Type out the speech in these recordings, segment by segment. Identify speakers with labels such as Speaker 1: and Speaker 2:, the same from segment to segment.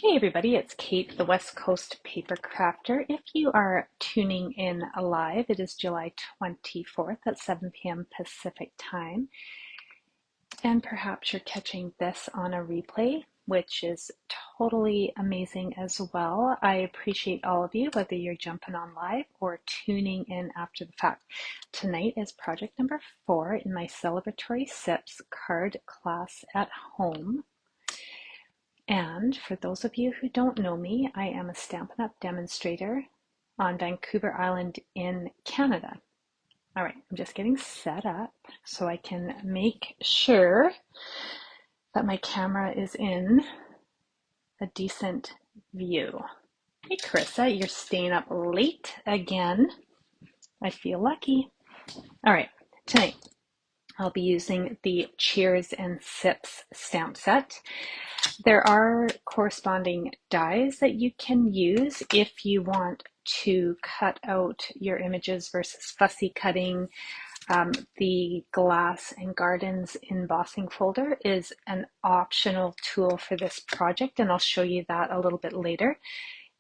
Speaker 1: Hey everybody, it's Kate, the West Coast Paper Crafter. If you are tuning in live, it is July 24th at 7 p.m. Pacific time. And perhaps you're catching this on a replay, which is totally amazing as well. I appreciate all of you, whether you're jumping on live or tuning in after the fact. Tonight is project number 4 in my Celebratory Sips card class at home. And for those of you who don't know me, I am a Stampin' Up! Demonstrator on Vancouver Island in Canada. All right, I'm just getting set up so I can make sure that my camera is in a decent view. Hey Carissa, you're staying up late again. I feel lucky. All right, tonight I'll be using the Cheers and Sips stamp set. There are corresponding dies that you can use if you want to cut out your images versus fussy cutting. The Glass and Gardens embossing folder is an optional tool for this project, and I'll show you that a little bit later.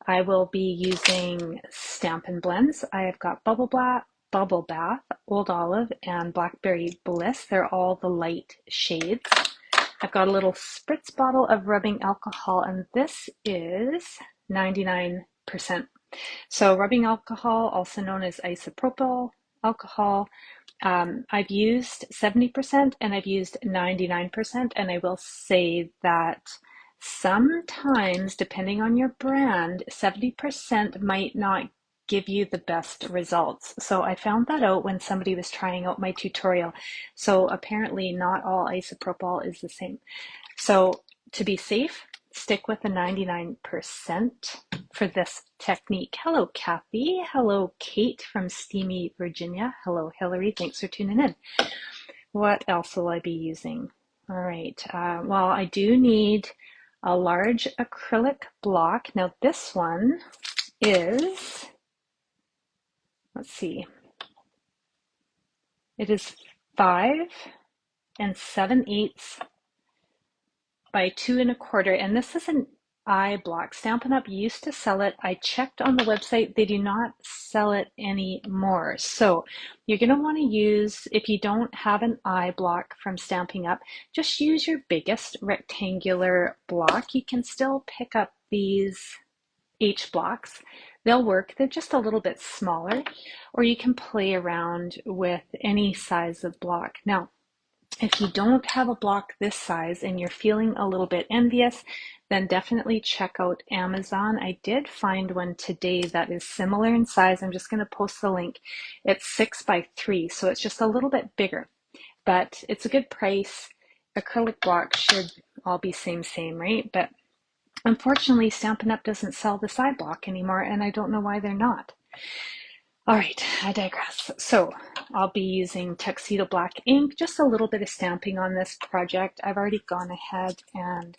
Speaker 1: I will be using Stampin Blends. I have got Bubble Bath, Old Olive, and Blackberry Bliss. They're all the light shades. I've got a little spritz bottle of rubbing alcohol, and this is 99%. So rubbing alcohol, also known as isopropyl alcohol, I've used 70% and I've used 99%, and I will say that sometimes, depending on your brand, 70% might not give you the best results. So I found that out when somebody was trying out my tutorial. So apparently not all isopropyl is the same. So to be safe, stick with the 99% for this technique. Hello, Kathy. Hello, Kate from Steamy, Virginia. Hello, Hillary. Thanks for tuning in. What else will I be using? All right. Well, I do need a large acrylic block. Now this one is, let's see, it is 5 7/8 by 2 1/4, and this is an I block. Stampin' Up! Used to sell it. I checked on the website, they do not sell it anymore. So you're going to want to use, if you don't have an I block from Stampin' Up!, just use your biggest rectangular block. You can still pick up these H blocks. They'll work. They're just a little bit smaller, or you can play around with any size of block. Now, if you don't have a block this size and you're feeling a little bit envious, then definitely check out Amazon. I did find one today that is similar in size. I'm just going to post the link. It's 6 by 3, so it's just a little bit bigger, but it's a good price. Acrylic blocks should all be same, right? But unfortunately, Stampin' Up! Doesn't sell the side block anymore, and I don't know why they're not. All right, I digress. So I'll be using Tuxedo Black ink, just a little bit of stamping on this project. I've already gone ahead and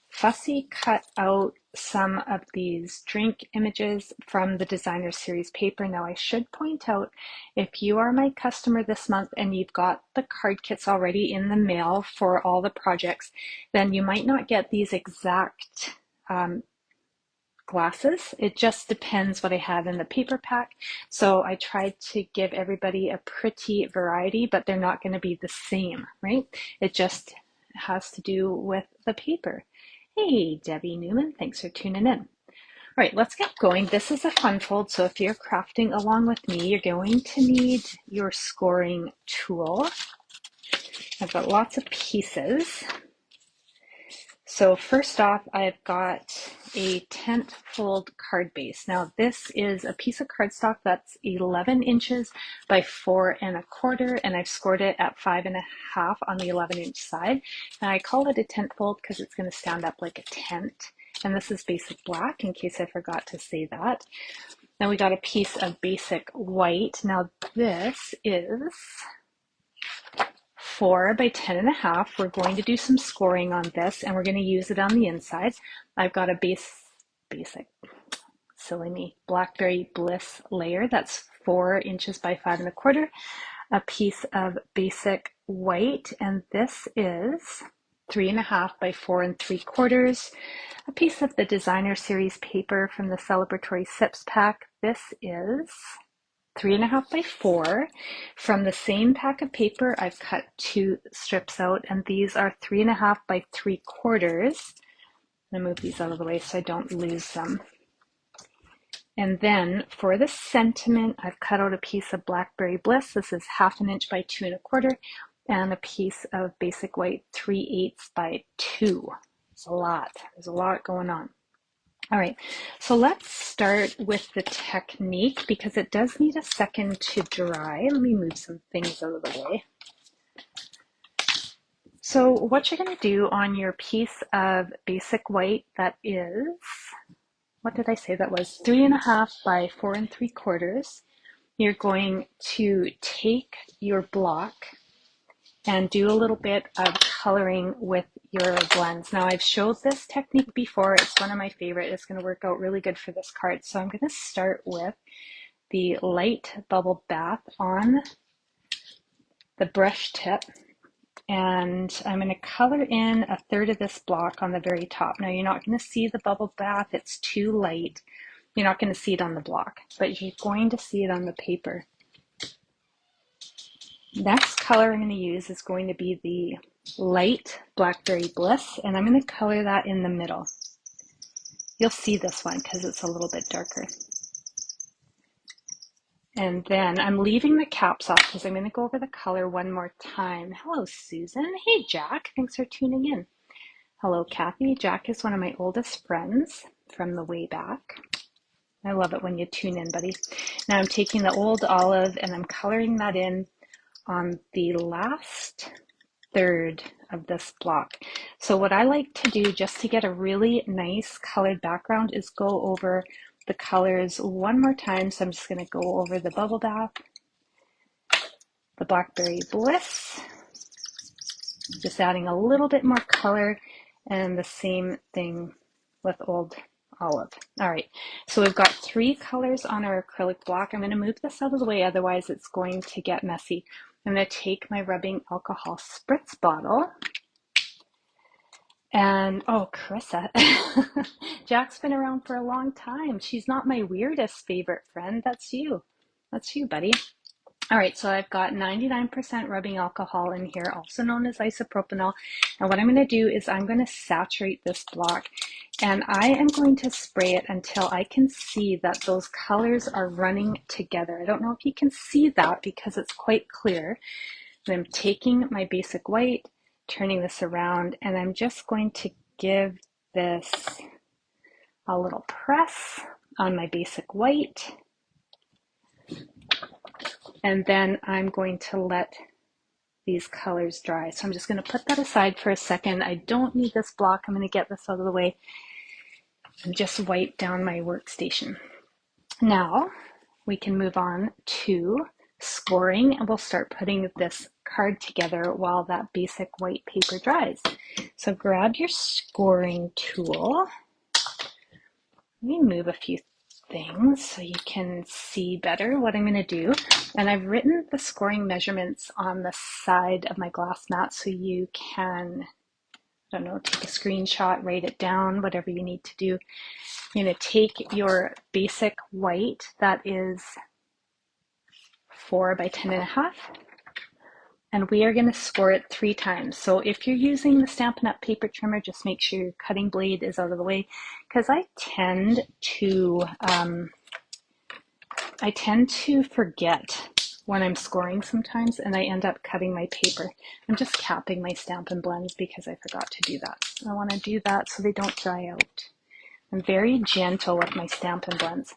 Speaker 1: fussy cut out some of these drink images from the Designer Series paper. Now I should point out, if you are my customer this month and you've got the card kits already in the mail for all the projects, then you might not get these exact glasses. It just depends what I have in the paper pack. So I tried to give everybody a pretty variety, but they're not going to be the same, right? It just has to do with the paper. Hey, Debbie Newman, thanks for tuning in. All right, let's get going. This is a fun fold, so if you're crafting along with me, you're going to need your scoring tool. I've got lots of pieces. So first off, I've got a tent fold card base. Now this is a piece of cardstock that's 11 inches by 4 1/4, and I've scored it at 5 1/2 on the 11-inch side. And I call it a tent fold because it's going to stand up like a tent. And this is basic black, in case I forgot to say that. Then we got a piece of basic white. Now this is 4 by 10 1/2. We're going to do some scoring on this, and we're going to use it on the inside. I've got a basic, silly me, Blackberry Bliss layer that's 4 inches by 5 1/4. A piece of basic white, and this is 3.5 by 4 3/4, a piece of the Designer Series paper from the Celebratory Sips pack. This is 3.5 by 4. From the same pack of paper, I've cut 2 strips out, and these are 3.5 by 3/4. I'm gonna move these out of the way so I don't lose them. And then for the sentiment, I've cut out a piece of Blackberry Bliss. This is 1/2 inch by 2 1/4, and a piece of basic white 3/8 by 2. It's a lot. There's a lot going on. All right, so let's start with the technique because it does need a second to dry. Let me move some things out of the way. So what you're going to do on your piece of basic white that is, what did I say that was? 3.5 by 4 3/4. You're going to take your block and do a little bit of coloring with your blends. Now I've showed this technique before. It's one of my favorite. It's going to work out really good for this card. So I'm going to start with the light bubble bath on the brush tip, and I'm going to color in 1/3 of this block on the very top. Now you're not going to see the bubble bath. It's too light. You're not going to see it on the block, but you're going to see it on the paper. Next color I'm going to use is going to be the light Blackberry Bliss, and I'm going to color that in the middle. You'll see this one because it's a little bit darker. And then I'm leaving the caps off because I'm going to go over the color one more time. Hello, Susan. Hey, Jack. Thanks for tuning in. Hello, Kathy. Jack is one of my oldest friends from the way back. I love it when you tune in, buddy. Now I'm taking the old olive and I'm coloring that in on the last 1/3 of this block. So what I like to do just to get a really nice colored background is go over the colors one more time. So I'm just going to go over the bubble bath, the Blackberry Bliss, just adding a little bit more color, and the same thing with old olive. All right, so we've got 3 colors on our acrylic block. I'm going to move this out of the way, otherwise it's going to get messy. I'm going to take my rubbing alcohol spritz bottle and, oh, Carissa, Jack's been around for a long time. She's not my weirdest favorite friend. That's you. That's you, buddy. All right, so I've got 99% rubbing alcohol in here, also known as isopropanol. And what I'm going to do is I'm going to saturate this block, and I am going to spray it until I can see that those colors are running together. I don't know if you can see that because it's quite clear. And I'm taking my basic white, turning this around, and I'm just going to give this a little press on my basic white. And then I'm going to let these colors dry. So I'm just going to put that aside for a second. I don't need this block. I'm going to get this out of the way and just wipe down my workstation. Now we can move on to scoring, and we'll start putting this card together while that basic white paper dries. So grab your scoring tool. Let me move a few things so you can see better what I'm going to do. And I've written the scoring measurements on the side of my glass mat so you can, I don't know, take a screenshot, write it down, whatever you need to do. You're going to take your basic white that is 4 by 10.5, and we are going to score it 3 times. So if you're using the Stampin' Up! Paper trimmer, just make sure your cutting blade is out of the way, because I tend to forget when I'm scoring sometimes, and I end up cutting my paper. I'm just capping my Stampin' Blends because I forgot to do that. I want to do that so they don't dry out. I'm very gentle with my Stampin' Blends.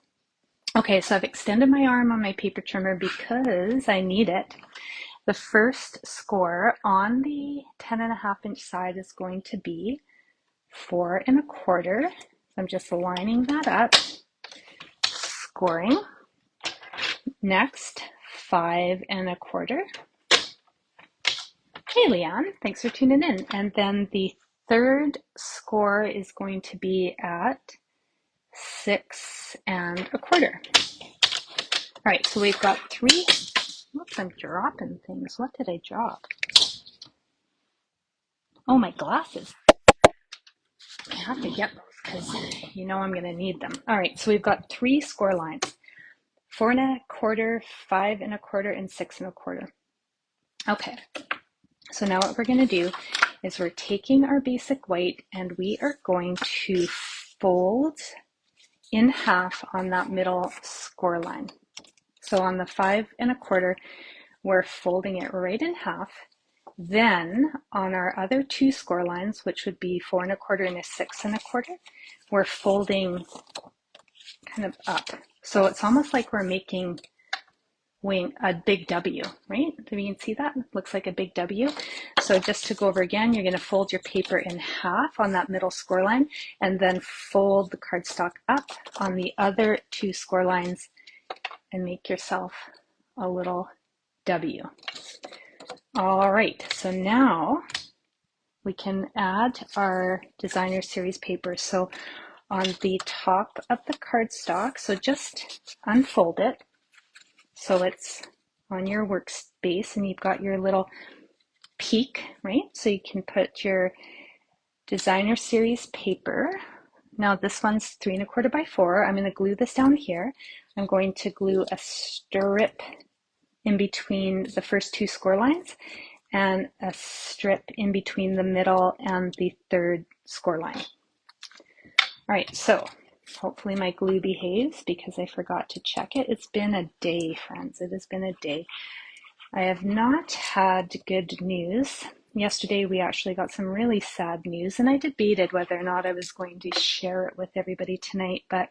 Speaker 1: Okay, so I've extended my arm on my paper trimmer because I need it. The first score on the 10.5-inch side is going to be 4 1/4. I'm just lining that up, scoring. Next, 5 1/4. Hey, Leanne, thanks for tuning in. And then the third score is going to be at 6 1/4. All right, so we've got 3. Whoops, I'm dropping things. What did I drop? Oh, my glasses. I have to get those because you know I'm going to need them. All right, so we've got 3 score lines, 4 1/4, 5 1/4, and 6 1/4. Okay, so now what we're going to do is we're taking our basic white and we are going to fold in half on that middle score line. So on the 5 1/4, we're folding it right in half. Then on our other 2 score lines, which would be 4 1/4 and a 6 1/4, we're folding kind of up. So it's almost like we're making a big W, right? If you can see that, it looks like a big W. So just to go over again, you're going to fold your paper in half on that middle score line and then fold the cardstock up on the other 2 score lines and make yourself a little W. All right, so now we can add our designer series paper. So on the top of the cardstock, so just unfold it so it's on your workspace and you've got your little peak, right? So you can put your designer series paper. Now this one's 3 1/4 by 4. I'm going to glue this down here. I'm going to glue a strip in between the first 2 score lines and a strip in between the middle and the 3rd score line. All right, so hopefully my glue behaves because I forgot to check it. It's been a day, friends. It has been a day. I have not had good news. Yesterday we actually got some really sad news and I debated whether or not I was going to share it with everybody tonight, but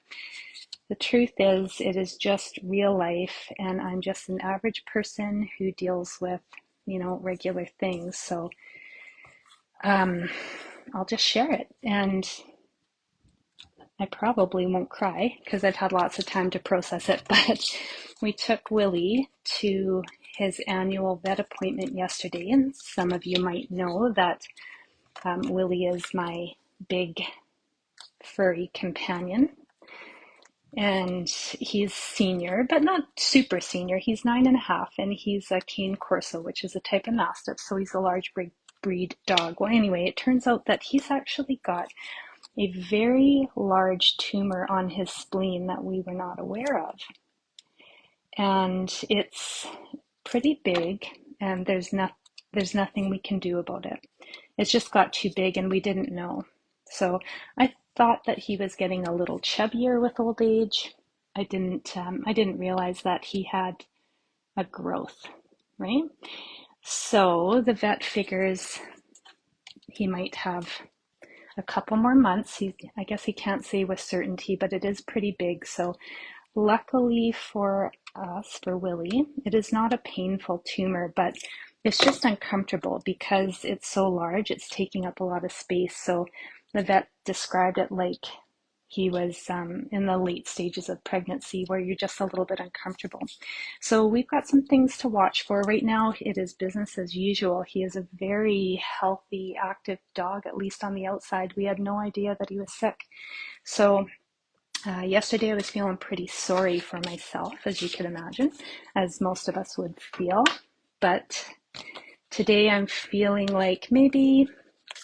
Speaker 1: the truth is it is just real life and I'm just an average person who deals with, you know, regular things. So I'll just share it and I probably won't cry because I've had lots of time to process it, but we took Willie to his annual vet appointment yesterday, and some of you might know that Willie is my big furry companion, and he's senior, but not super senior. He's 9.5, and he's a cane corso, which is a type of mastiff, so he's a large breed dog. Well, anyway, it turns out that he's actually got a very large tumor on his spleen that we were not aware of. And it's pretty big and there's nothing we can do about it. It's just got too big and we didn't know. So I thought that he was getting a little chubbier with old age. I didn't realize that he had a growth, right? So the vet figures he might have a couple more months. I guess he can't say with certainty, but it is pretty big. So luckily for us, for Willie, it is not a painful tumor, but it's just uncomfortable because it's so large. It's taking up a lot of space. So the vet described it like he was in the late stages of pregnancy where you're just a little bit uncomfortable. So we've got some things to watch for. Right now, it is business as usual. He is a very healthy, active dog, at least on the outside. We had no idea that he was sick. So yesterday I was feeling pretty sorry for myself, as you could imagine, as most of us would feel. But today I'm feeling like maybe,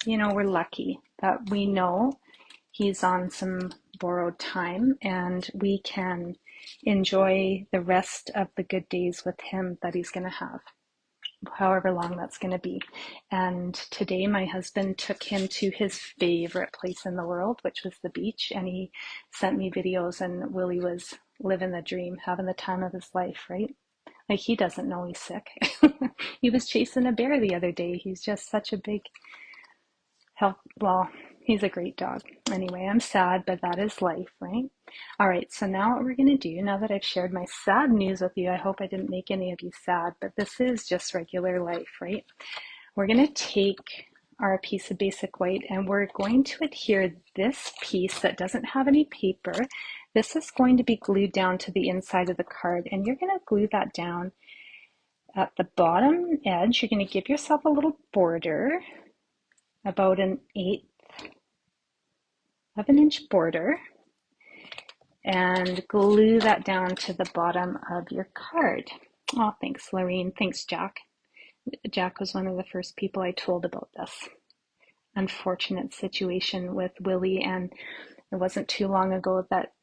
Speaker 1: you know, we're lucky that we know he's on some borrowed time and we can enjoy the rest of the good days with him that he's going to have, however long that's going to be. And today my husband took him to his favorite place in the world, which was the beach, and he sent me videos and Willie was living the dream, having the time of his life, right? Like he doesn't know he's sick. He was chasing a bear the other day. He's just such a big well, he's a great dog. Anyway, I'm sad, but that is life, right? All right, so now what we're going to do, now that I've shared my sad news with you, I hope I didn't make any of you sad, but this is just regular life, right? We're going to take our piece of basic white and we're going to adhere this piece that doesn't have any paper. This is going to be glued down to the inside of the card, and you're going to glue that down at the bottom edge. You're going to give yourself a little border, about 1/8 of an inch border, and glue that down to the bottom of your card. Oh, thanks, Lorene. Thanks, Jack. Jack was one of the first people I told about this. unfortunate situation with Willie, and it wasn't too long ago that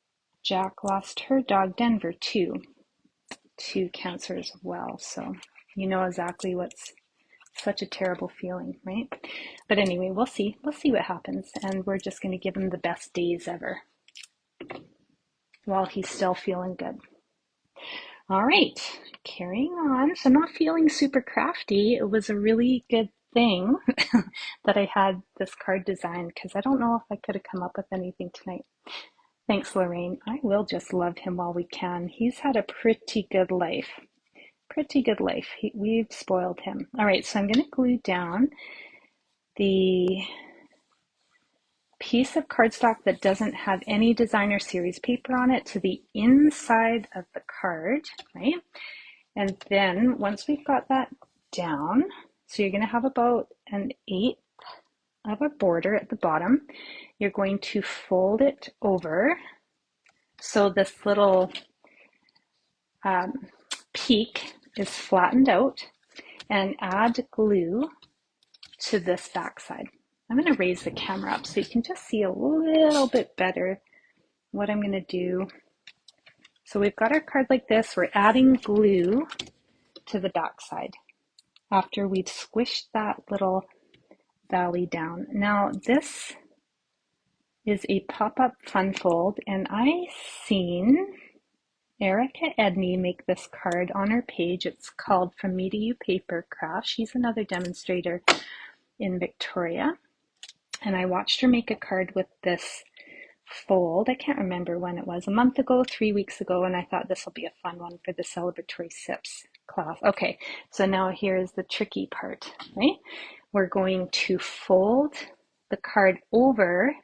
Speaker 1: Jack lost her dog Denver too, to cancer as well. So you know exactly what's such a terrible feeling, right? But anyway, we'll see what happens, and we're just going to give him the best days ever while he's still feeling good. All right, carrying on. So I'm not feeling super crafty. It was a really good thing that I had this card designed, because I don't know if I could have come up with anything tonight. Thanks, Lorraine. I will just love him while we can. He's had a pretty good life. We've spoiled him. All right, so I'm going to glue down the piece of cardstock that doesn't have any designer series paper on it to the inside of the card, right? And then once we've got that down, so you're going to have about an 1/8 of a border at the bottom, you're going to fold it over so this little peak is flattened out, and add glue to this back side. I'm going to raise the camera up so you can just see a little bit better what I'm going to do. So we've got our card like this. We're adding glue to the back side after we've squished that little valley down. Now this is a pop-up fun fold, and I seen Erica Edney make this card on her page. It's called From Me to You Paper Craft. She's another demonstrator in Victoria, and I watched her make a card with this fold. I can't remember when it was, a month ago, 3 weeks ago, and I thought this will be a fun one for the Celebratory Sips class. Okay, so now here's the tricky part, right? We're going to fold the card over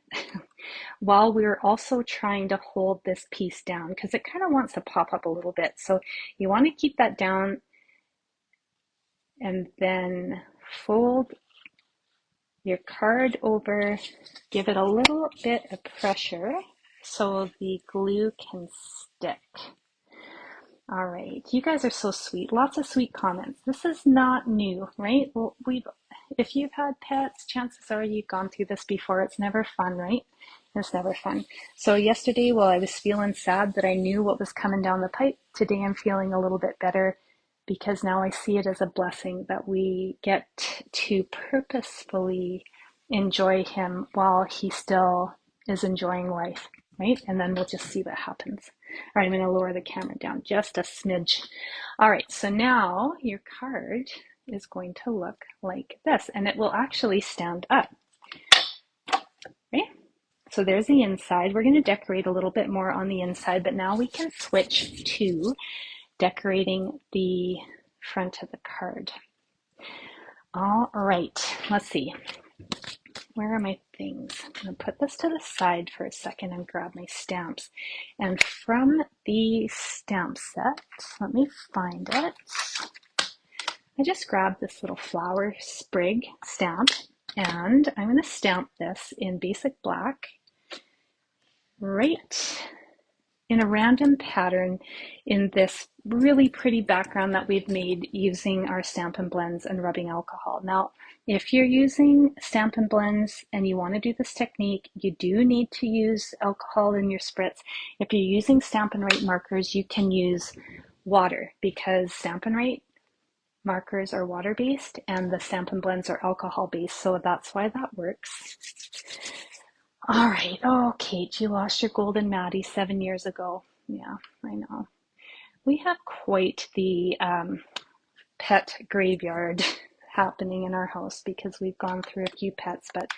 Speaker 1: while we're also trying to hold this piece down, because it kind of wants to pop up a little bit. So you want to keep that down and then fold your card over, give it a little bit of pressure so the glue can stick. All right, you guys are so sweet. Lots of sweet comments. This is not new, right? Well, if you've had pets, chances are you've gone through this before. It's never fun, right? It's never fun. So yesterday, while I was feeling sad that I knew what was coming down the pipe, today I'm feeling a little bit better, because now I see it as a blessing that we get to purposefully enjoy him while he still is enjoying life, right? And then we'll just see what happens. All right, I'm going to lower the camera down just a smidge. All right, so now your card is going to look like this, and it will actually stand up, right? So there's the inside. We're going to decorate a little bit more on the inside, but now we can switch to decorating the front of the card. All right, let's see. Where are my things? I'm going to put this to the side for a second and grab my stamps. And from the stamp set, let me find it. I just grabbed this little flower sprig stamp, and I'm going to stamp this in basic black right in a random pattern in this really pretty background that we've made using our Stampin Blends and rubbing alcohol. Now, if you're using Stampin Blends and you want to do this technique, you do need to use alcohol in your spritz. If you're using Stampin' Write markers, you can use water, because Stampin' Write markers are water-based and the Stampin' Blends are alcohol-based, so that's why that works. All right. Oh, Kate, you lost your golden Maddie 7 years ago. Yeah, I know. We have quite the pet graveyard happening in our house, because we've gone through a few pets, but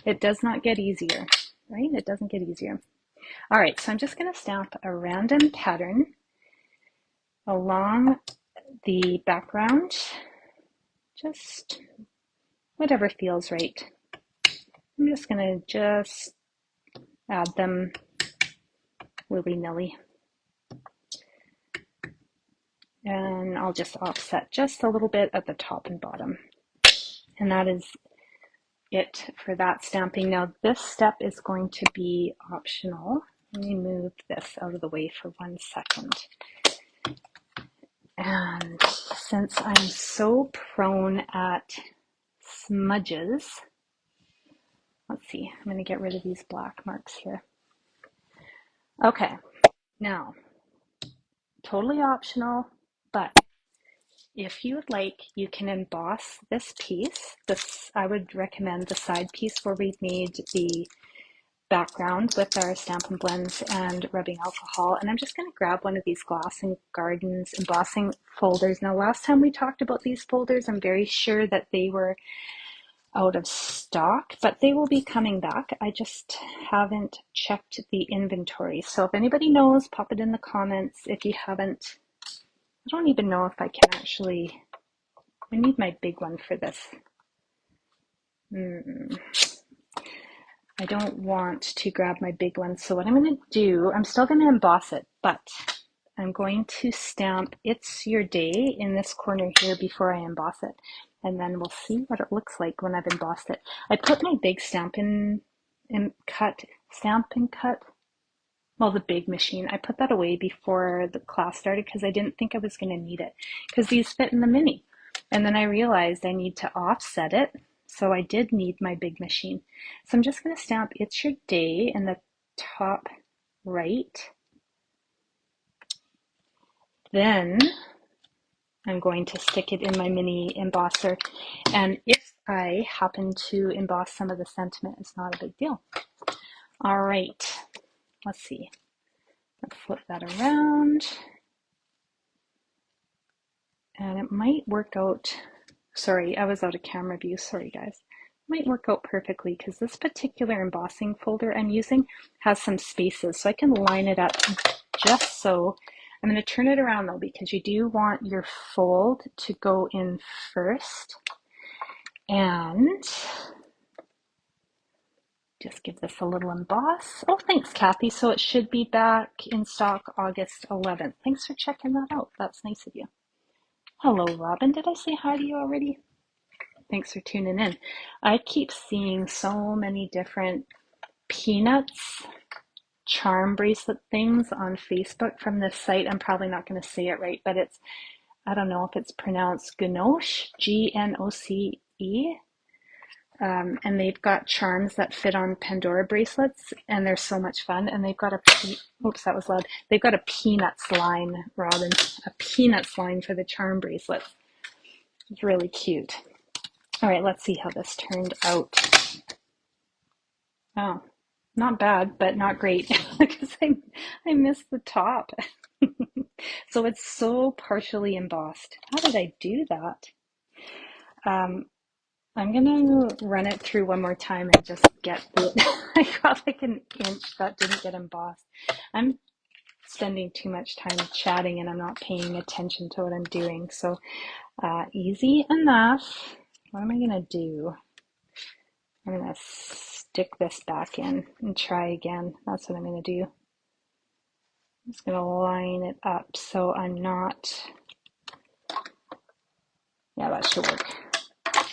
Speaker 1: it does not get easier, right? It doesn't get easier. All right, so I'm just going to stamp a random pattern along the background, just whatever feels right. I'm just going to add them willy-nilly. And I'll just offset just a little bit at the top and bottom. And that is it for that stamping. Now this step is going to be optional. Let me move this out of the way for 1 second. And since I'm so prone at smudges, Let's see, I'm going to get rid of these black marks here. Okay, now, totally optional, but if you would like, you can emboss this piece. This, I would recommend the side piece where we've made the background with our Stampin Blends and rubbing alcohol. And I'm just going to grab one of these Glass and Gardens embossing folders. Now, last time we talked about these folders, I'm very sure that they were out of stock, but they will be coming back. I just haven't checked the inventory. So if anybody knows, pop it in the comments. If you haven't, I don't even know if I can actually, I need my big one for this. I don't want to grab my big one. So what I'm going to do, I'm still going to emboss it, but I'm going to stamp "It's Your Day" in this corner here before I emboss it. And then we'll see what it looks like when I've embossed it. I put my big Stampin' Cut, well, the big machine, I put that away before the class started because I didn't think I was going to need it because these fit in the mini. And then I realized I need to offset it. So I did need my big machine. So I'm just going to stamp "It's Your Day" in the top right. Then I'm going to stick it in my mini embosser. And if I happen to emboss some of the sentiment, it's not a big deal. All right, let's see. Let's flip that around. And it might work out. Sorry, I was out of camera view. Sorry, guys. It might work out perfectly because this particular embossing folder I'm using has some spaces, so I can line it up just so. I'm going to turn it around though because you do want your fold to go in first. And just give this a little emboss. Oh, thanks, Kathy. So it should be back in stock August 11th. Thanks for checking that out. That's nice of you. Hello, Robin. Did I say hi to you already? Thanks for tuning in. I keep seeing so many different peanuts charm bracelet things on Facebook from this site. I'm probably not going to say it right, but it's, I don't know if it's pronounced Gnoche, Gnoce. And they've got charms that fit on Pandora bracelets, and they're so much fun. And they've got a, oops, that was loud. They've got a peanuts line, Robin, a peanuts line for the charm bracelets. It's really cute. All right, let's see how this turned out. Oh, not bad, but not great because I missed the top. So it's so partially embossed. How did I do that? I'm going to run it through one more time and just get it. I got like an inch that didn't get embossed. I'm spending too much time chatting and I'm not paying attention to what I'm doing. So easy enough. What am I going to do? I'm going to stick this back in and try again. That's what I'm going to do. I'm just going to line it up so I'm not, yeah, that should work.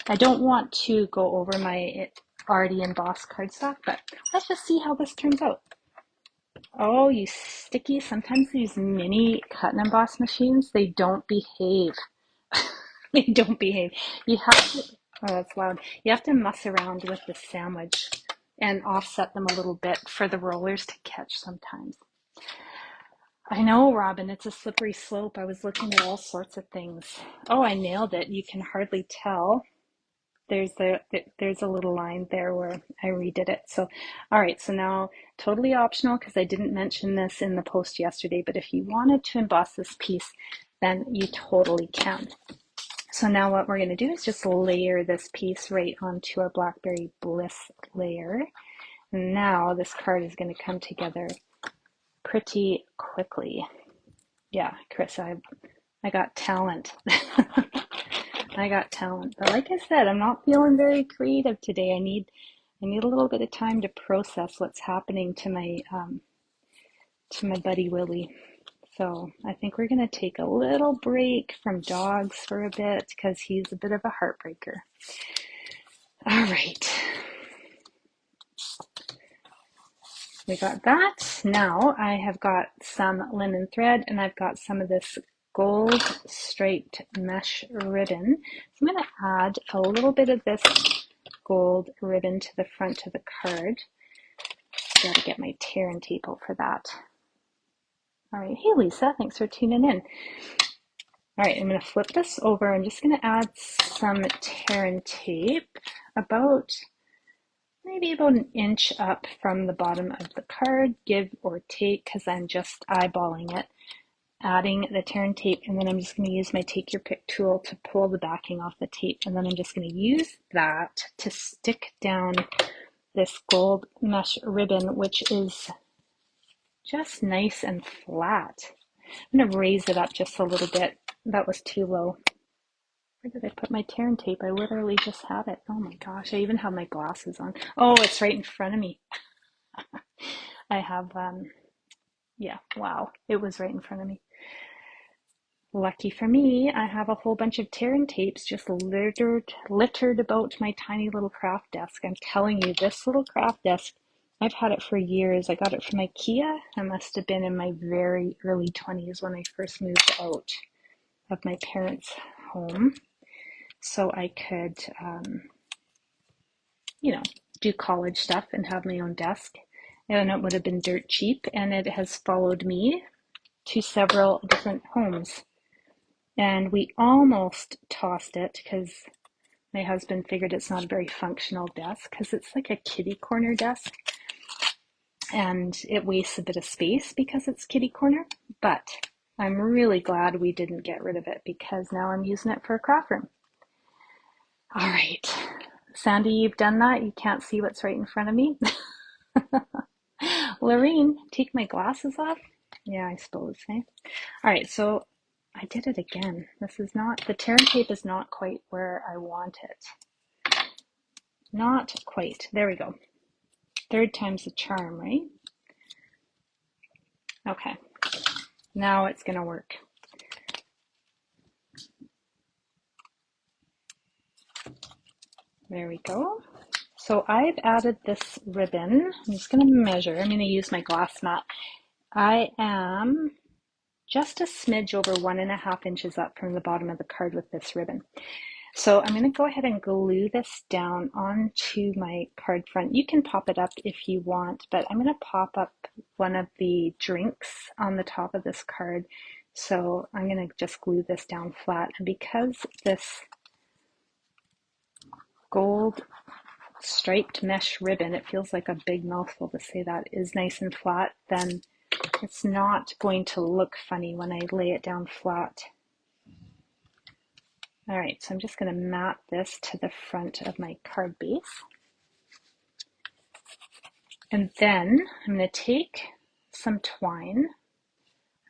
Speaker 1: I don't want to go over my already embossed cardstock, but let's just see how this turns out. Oh, you sticky. Sometimes these mini cut and emboss machines, they don't behave. They don't behave. You have to, oh, that's loud. You have to mess around with the sandwich and offset them a little bit for the rollers to catch sometimes. I know, Robin, it's a slippery slope. I was looking at all sorts of things. Oh, I nailed it. You can hardly tell. There's a little line there where I redid it. So, all right, so now totally optional because I didn't mention this in the post yesterday, but if you wanted to emboss this piece, then you totally can. So now what we're going to do is just layer this piece right onto our Blackberry Bliss layer. And now this card is going to come together pretty quickly. Yeah, Chris, I got talent. I got talent. But like I said, I'm not feeling very creative today. I need a little bit of time to process what's happening to my buddy Willie. So I think we're going to take a little break from dogs for a bit because he's a bit of a heartbreaker. All right. We got that. Now I have got some linen thread and I've got some of this gold striped mesh ribbon. So I'm going to add a little bit of this gold ribbon to the front of the card. Gotta get my tear and tape out for that. All right, hey Lisa, thanks for tuning in. All right, I'm gonna flip this over. I'm just gonna add some tear and tape maybe about an inch up from the bottom of the card, give or take, because I'm just eyeballing it. Adding the tear and tape, and then I'm just going to use my take your pick tool to pull the backing off the tape, and then I'm just going to use that to stick down this gold mesh ribbon, which is just nice and flat. I'm going to raise it up just a little bit. That was too low. Where did I put my tear and tape? I literally just had it. Oh my gosh, I even have my glasses on. Oh, it's right in front of me. I have, yeah, wow, it was right in front of me. Lucky for me, I have a whole bunch of tear and tapes just littered about my tiny little craft desk. I'm telling you, this little craft desk, I've had it for years. I got it from IKEA. I must have been in my very early 20s when I first moved out of my parents' home, so I could, do college stuff and have my own desk. And it would have been dirt cheap, and it has followed me to several different homes. And we almost tossed it because my husband figured it's not a very functional desk because it's like a kitty corner desk and it wastes a bit of space because it's kitty corner. But I'm really glad we didn't get rid of it because now I'm using it for a craft room. All right, Sandy, you've done that. You can't see what's right in front of me. Lorraine, take my glasses off? Yeah, I suppose, eh? All right, so I did it again. The tear and tape is not quite where I want it. Not quite. There we go. Third time's the charm, right? Okay. Now it's going to work. There we go. So I've added this ribbon. I'm just going to measure. I'm going to use my glass mat. I am just a smidge over 1.5 inches up from the bottom of the card with this ribbon. So I'm going to go ahead and glue this down onto my card front. You can pop it up if you want, but I'm going to pop up one of the drinks on the top of this card. So I'm going to just glue this down flat. And because this gold striped mesh ribbon, it feels like a big mouthful to say that, is nice and flat, then it's not going to look funny when I lay it down flat. All right, so I'm just going to mat this to the front of my card base. And then I'm going to take some twine.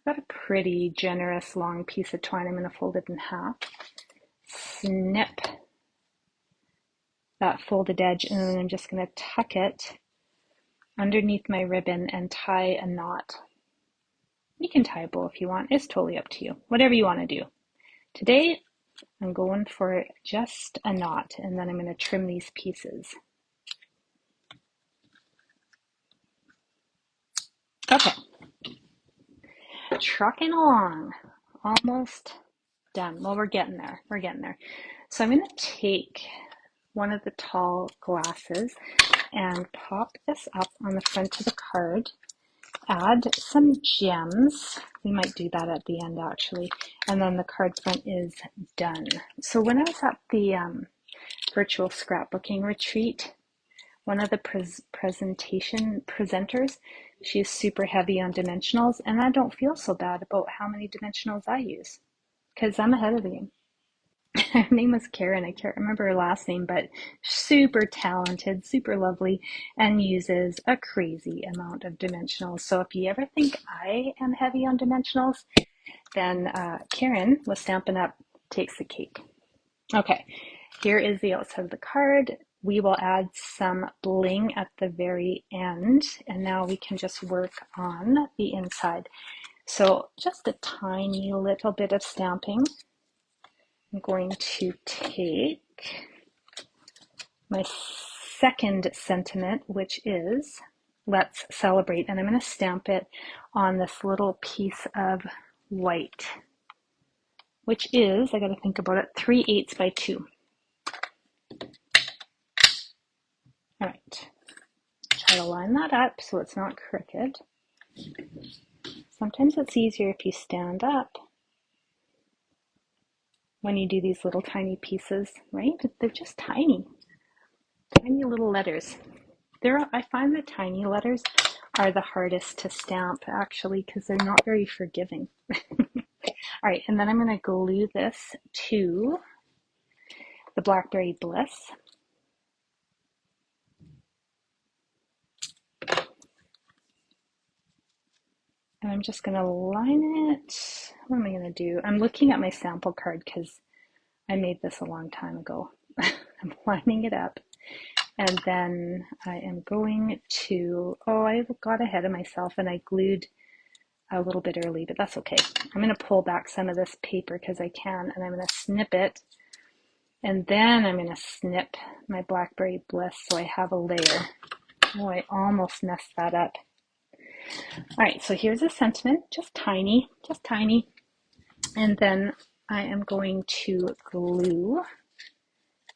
Speaker 1: I've got a pretty generous long piece of twine. I'm going to fold it in half. Snip that folded edge, and then I'm just going to tuck it underneath my ribbon and tie a knot. You can tie a bow if you want. It's totally up to you. Whatever you want to do. Today, I'm going for just a knot, and then I'm going to trim these pieces. Okay. Trucking along. Almost done. Well, we're getting there. We're getting there. So I'm going to take one of the tall glasses and pop this up on the front of the card. Add some gems. We might do that at the end actually. And then the card front is done. So when I was at the virtual scrapbooking retreat, one of the presenters, she's super heavy on dimensionals, and I don't feel so bad about how many dimensionals I use because I'm ahead of the game. Her name was Karen. I can't remember her last name, but super talented, super lovely, and uses a crazy amount of dimensionals. So if you ever think I am heavy on dimensionals, then Karen with Stampin' Up takes the cake. Okay, here is the outside of the card. We will add some bling at the very end, and now we can just work on the inside. So just a tiny little bit of stamping. I'm going to take my second sentiment, which is let's celebrate, and I'm going to stamp it on this little piece of white, which is, I got to think about it, 3/8 by 2. All right, try to line that up so it's not crooked. Sometimes it's easier if you stand up when you do these little tiny pieces, right? They're just tiny, tiny little letters. I find the tiny letters are the hardest to stamp actually because they're not very forgiving. All right, and then I'm going to glue this to the Blackberry Bliss. And I'm just going to line it. What am I going to do? I'm looking at my sample card because I made this a long time ago. I'm lining it up. And then I am going to, oh, I got ahead of myself and I glued a little bit early, but that's okay. I'm going to pull back some of this paper because I can, and I'm going to snip it. And then I'm going to snip my Blackberry Bliss so I have a layer. Oh, I almost messed that up. All right, so here's a sentiment, just tiny, just tiny. And then I am going to glue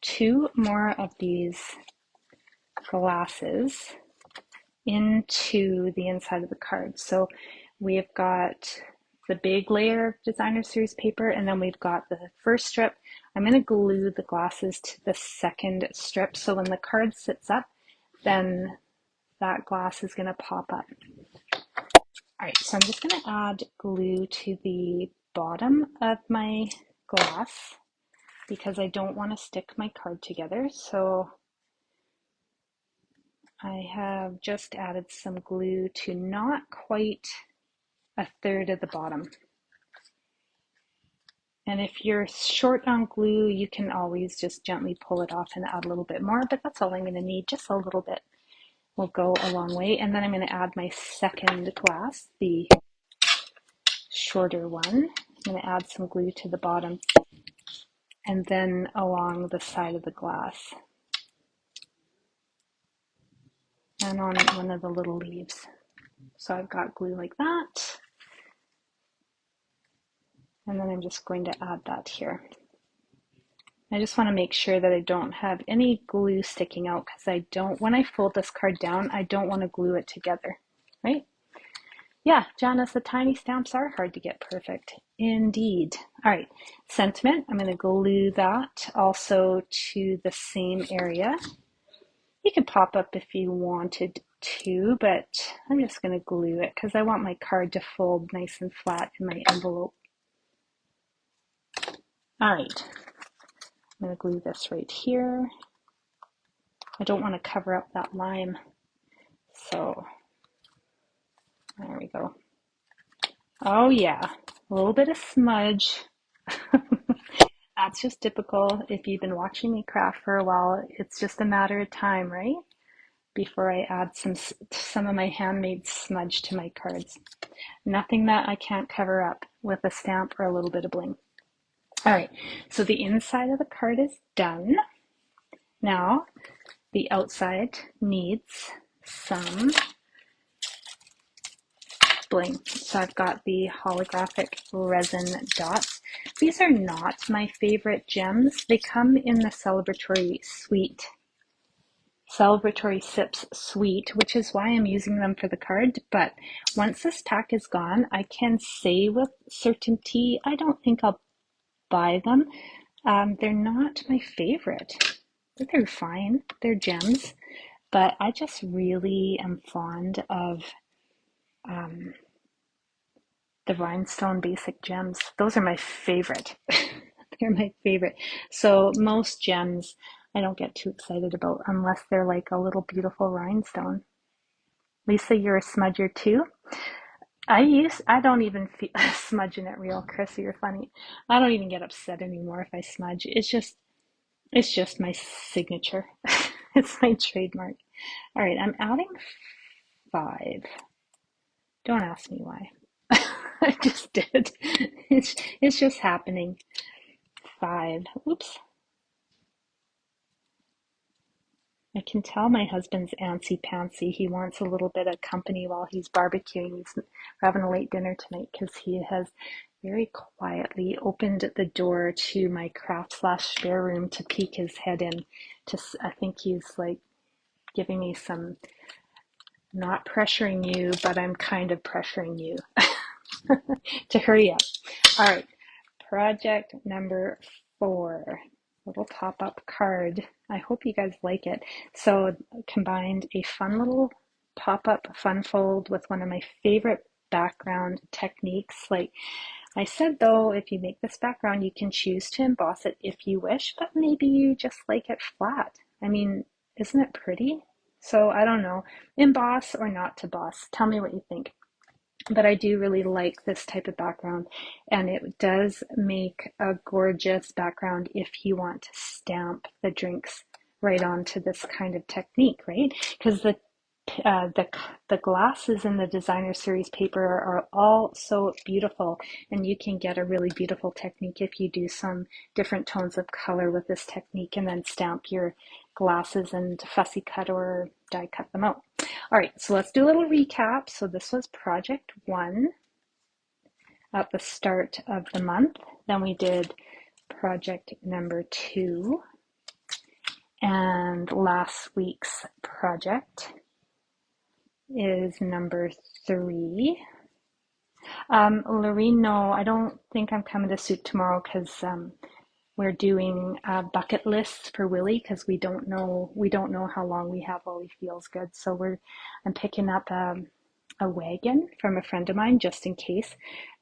Speaker 1: 2 more of these glasses into the inside of the card. So we've got the big layer of designer series paper, and then we've got the first strip. I'm going to glue the glasses to the second strip, so when the card sits up, then that glass is going to pop up. All right, so I'm just going to add glue to the bottom of my glass because I don't want to stick my card together. So I have just added some glue to not quite a third of the bottom. And if you're short on glue, you can always just gently pull it off and add a little bit more, but that's all I'm going to need, just a little bit will go a long way. And then I'm going to add my second glass, the shorter one. I'm going to add some glue to the bottom and then along the side of the glass and on one of the little leaves. So I've got glue like that. And then I'm just going to add that here. I just want to make sure that I don't have any glue sticking out because I don't, when I fold this card down, I don't want to glue it together, right? Yeah, Janice, the tiny stamps are hard to get perfect. Indeed. All right, sentiment, I'm going to glue that also to the same area. You could pop up if you wanted to, but I'm just going to glue it because I want my card to fold nice and flat in my envelope. All right, I'm going to glue this right here. I don't want to cover up that lime, so there we go. Oh yeah, a little bit of smudge. That's just typical. If you've been watching me craft for a while, it's just a matter of time, right? Before I add some of my handmade smudge to my cards. Nothing that I can't cover up with a stamp or a little bit of bling. All right, so the inside of the card is done. Now, the outside needs some bling. So I've got the holographic resin dots. These are not my favorite gems. They come in the Celebratory Sips suite, which is why I'm using them for the card. But once this pack is gone, I can say with certainty, I don't think I'll buy them. They're not my favorite. They're fine. They're gems. But I just really am fond of the rhinestone basic gems. Those are my favorite. They're my favorite. So most gems I don't get too excited about unless they're like a little beautiful rhinestone. Lisa, you're a smudger too? I don't even feel smudging it real, Chris, you're funny. I don't even get upset anymore if I smudge. It's just my signature. It's my trademark. All right, I'm adding 5. Don't ask me why. I just did. It's just happening. 5. Oops. I can tell my husband's antsy-pantsy. He wants a little bit of company while he's barbecuing. He's having a late dinner tonight because he has very quietly opened the door to my craft/spare room to peek his head in. I think he's like giving me some, not pressuring you, but I'm kind of pressuring you to hurry up. All right, project number 4, little pop-up card. I hope you guys like it. So combined a fun little pop-up fun fold with one of my favorite background techniques. Like I said though, if you make this background, you can choose to emboss it if you wish, but maybe you just like it flat. I mean, isn't it pretty? So I don't know, emboss or not to boss. Tell me what you think. But I do really like this type of background, and it does make a gorgeous background if you want to stamp the drinks right onto this kind of technique, right? Because the glasses in the designer series paper are all so beautiful, and you can get a really beautiful technique if you do some different tones of color with this technique and then stamp your glasses and fussy cut or die cut them out. All right, so let's do a little recap. So this was project 1 at the start of the month. Then we did project number 2, and last week's project is number 3. Lorene, no, I don't think I'm coming to suit tomorrow because we're doing bucket lists for Willie because we don't know how long we have while he feels good. So I'm picking up a wagon from a friend of mine just in case.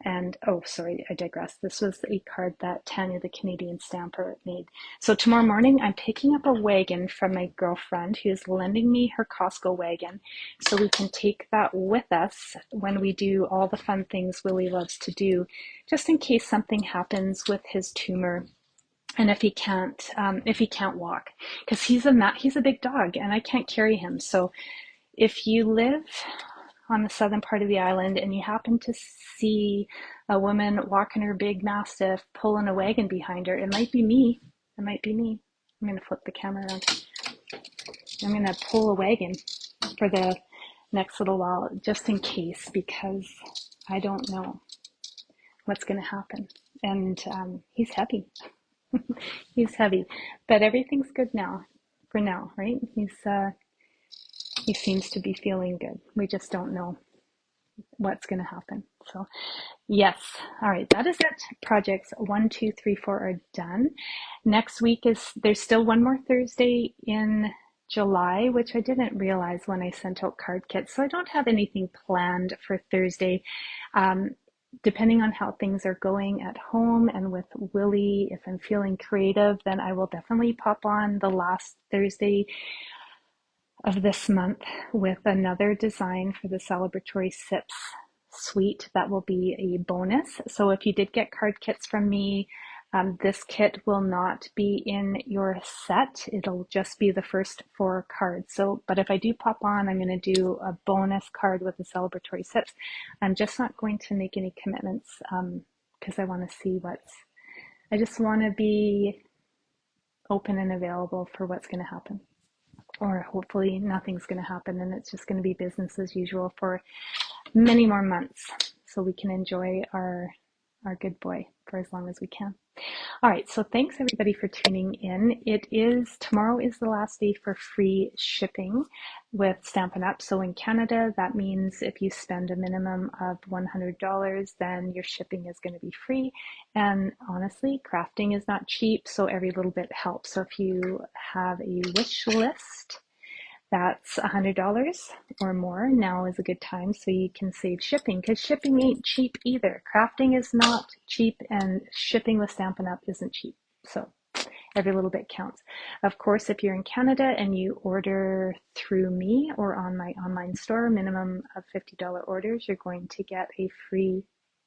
Speaker 1: And oh, sorry, I digress. This was a card that Tanya, the Canadian stamper, made. So tomorrow morning, I'm picking up a wagon from my girlfriend who is lending me her Costco wagon so we can take that with us when we do all the fun things Willie loves to do, just in case something happens with his tumor. And if he can't walk, because he's a big dog and I can't carry him. So if you live on the southern part of the island and you happen to see a woman walking her big mastiff pulling a wagon behind her, it might be me. It might be me. I'm going to flip the camera around. I'm going to pull a wagon for the next little while just in case, because I don't know what's going to happen. And he's heavy. He's heavy, but everything's good now, for now, right? He seems to be feeling good. We just don't know what's going to happen. So yes. All right. That is it. Projects 1, 2, 3, 4 are done. Next week there's still one more Thursday in July, which I didn't realize when I sent out card kits. So I don't have anything planned for Thursday. Depending on how things are going at home and with Willie, if I'm feeling creative, then I will definitely pop on the last Thursday of this month with another design for the Celebratory Sips suite. That will be a bonus. So if you did get card kits from me, this kit will not be in your set. It'll just be the first 4 cards. So, but if I do pop on, I'm going to do a bonus card with the Celebratory Sips. I'm just not going to make any commitments because I want to see I just want to be open and available for what's going to happen. Or hopefully nothing's going to happen and it's just going to be business as usual for many more months so we can enjoy our good boy for as long as we can. All right, so thanks everybody for tuning in. Tomorrow is the last day for free shipping with Stampin' Up. So in Canada, that means if you spend a minimum of $100, then your shipping is going to be free. And honestly, crafting is not cheap, so every little bit helps. So if you have a wish list, that's $100 or more. Now is a good time so you can save shipping, because shipping ain't cheap either. Crafting is not cheap and shipping with Stampin' Up isn't cheap. So every little bit counts. Of course, if you're in Canada and you order through me or on my online store, minimum of $50 orders, you're going to get a free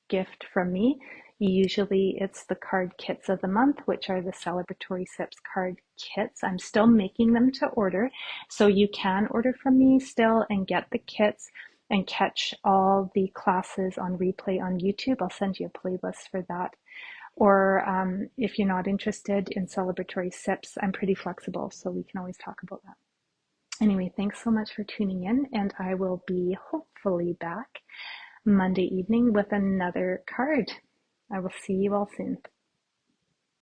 Speaker 1: gift from me. Usually it's the card kits of the month, which are the Celebratory Sips card kits. I'm still making them to order, so you can order from me still and get the kits and catch all the classes on replay on YouTube. I'll send you a playlist for that. Or if you're not interested in Celebratory Sips, I'm pretty flexible, so we can always talk about that. Anyway, thanks so much for tuning in, and I will be hopefully back Monday evening with another card. I will see you all soon.